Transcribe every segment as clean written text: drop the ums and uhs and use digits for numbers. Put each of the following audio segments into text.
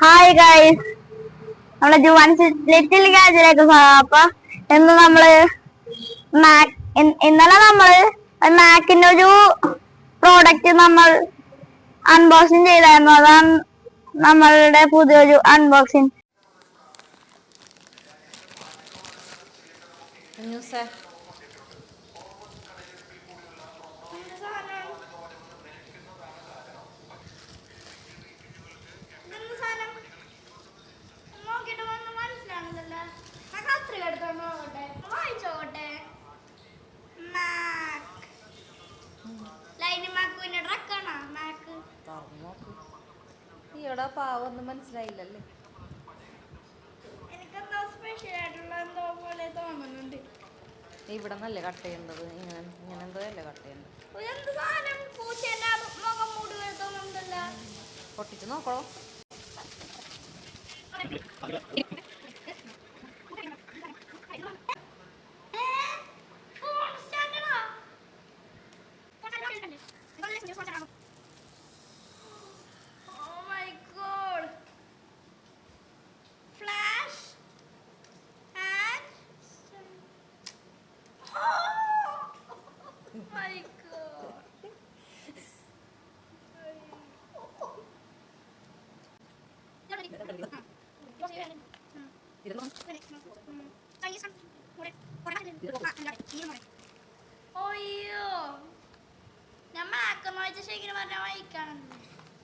Hi guys, നമ്മളെ Juan's little ഗാജിലേക്ക് അപ്പൊ ഇന്ന് നമ്മള് ഇന്നലെ നമ്മള് മാക്കിന്റെ ഒരു പ്രോഡക്റ്റ് നമ്മൾ അൺബോക്സിങ് ചെയ്തായിരുന്നു. അതാണ് നമ്മളുടെ പുതിയൊരു അൺബോക്സിങ്. ഈടാ പാവൊന്നും മനസ്സിലായില്ലല്ലേ. എനിക്കെന്തോ സ്പെഷ്യൽ ആയിട്ടുള്ള എന്തോ പോലെ തോന്നുന്നുണ്ട്. ഇവിടെ നല്ല കട്ട് ചെയ്യേണ്ടത് ഇങ്ങനെ എന്തോ അല്ലേ കട്ട് ചെയ്യേണ്ടത്. പൊട്ടിച്ച് നോക്കണോ? അയ്യോ, ഞാൻ മാക്കെന്ന് വെച്ചാൽ ശരിക്കും പറഞ്ഞാൽ വായിക്കാണെന്ന്.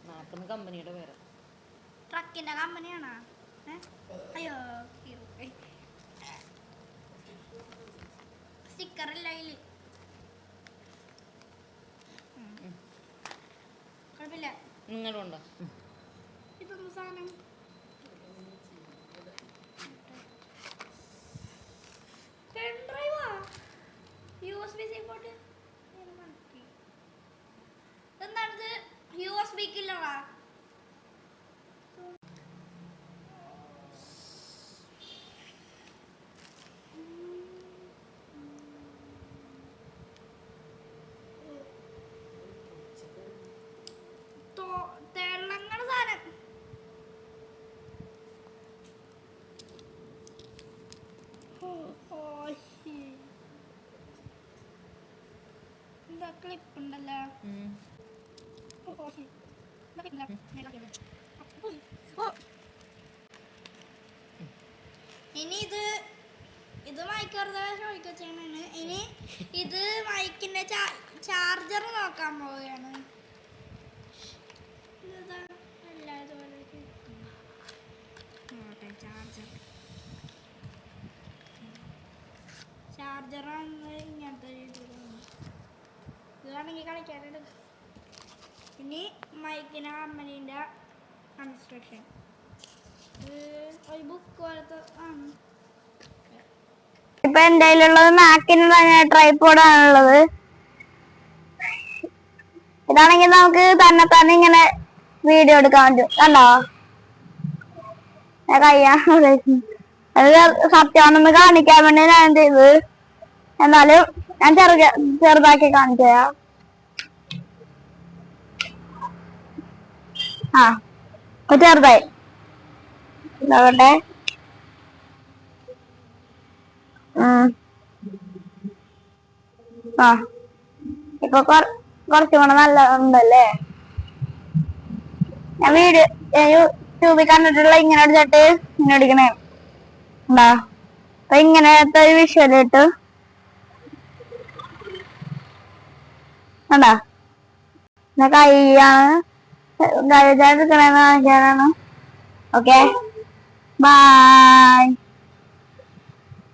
മാക്കെന്ന് കമ്പനിയുടെ പേര്. ട്രക്കിന്റെ കമ്പനിയാണോ? അയ്യോ, സ്റ്റിക്കറില്ല അതില്. കുഴപ്പമില്ല. നിങ്ങളുണ്ടോ? ഇതൊന്നും സാധനം എന്താണിത്? USB കില്ലറാ? തെളങ്ങണ സാധനം. എന്താ ക്ലിപ്പ് ഉണ്ടല്ലോ. ഇനി ഇത് മൈക്കറുടെ ചോദിക്കാണ്. ഇനി ഇത് മൈക്കിന്റെ ചാർജർ നോക്കാൻ പോവുകയാണ്. ചാർജറാണ് ഇങ്ങനത്തെ ഇതാണെങ്കിൽ കളിക്കാനായിട്ട്. ഇനി മൈക്കിന്റെ കമ്പനീൻ്റെ കൺസ്ട്രക്ഷൻ ഒരു ബുക്ക് പോലത്തെ ആണ്. ഇപ്പൊ എന്റെ കയ്യിലുള്ളത് മാക്കിനുള്ള ട്രൈപോഡ് ആണുള്ളത്. ഇതാണെങ്കിൽ നമുക്ക് തന്നെ ഇങ്ങനെ വീഡിയോ എടുക്കാൻ പറ്റും. കണ്ടോ, അത് സത്യമാണെന്ന് കാണിക്കാൻ വേണ്ടി ഞാൻ ചെയ്ത്. എന്നാലും ഞാൻ ചെറുതാക്കി കാണിച്ചു തരാം. ഇപ്പൊ ചെറുതായി ഇതാകട്ടെ. ഇപ്പൊ കുറച്ചും കൂടെ നല്ല ഉണ്ടല്ലേ. ഞാൻ യൂട്യൂബിൽ കണ്ടിട്ടുള്ള ഇങ്ങനെ അടിച്ചിട്ട് ഇങ്ങനെ അടിക്കണേ ഉണ്ടാ. അപ്പൊ ഇങ്ങനത്തെ ഒരു വിഷ്വൽ ഇട്ട് കണ്ടാ. കൈയാണ് എടുക്കണേന്ന് കാണിക്കാനാണ്. Okay, by.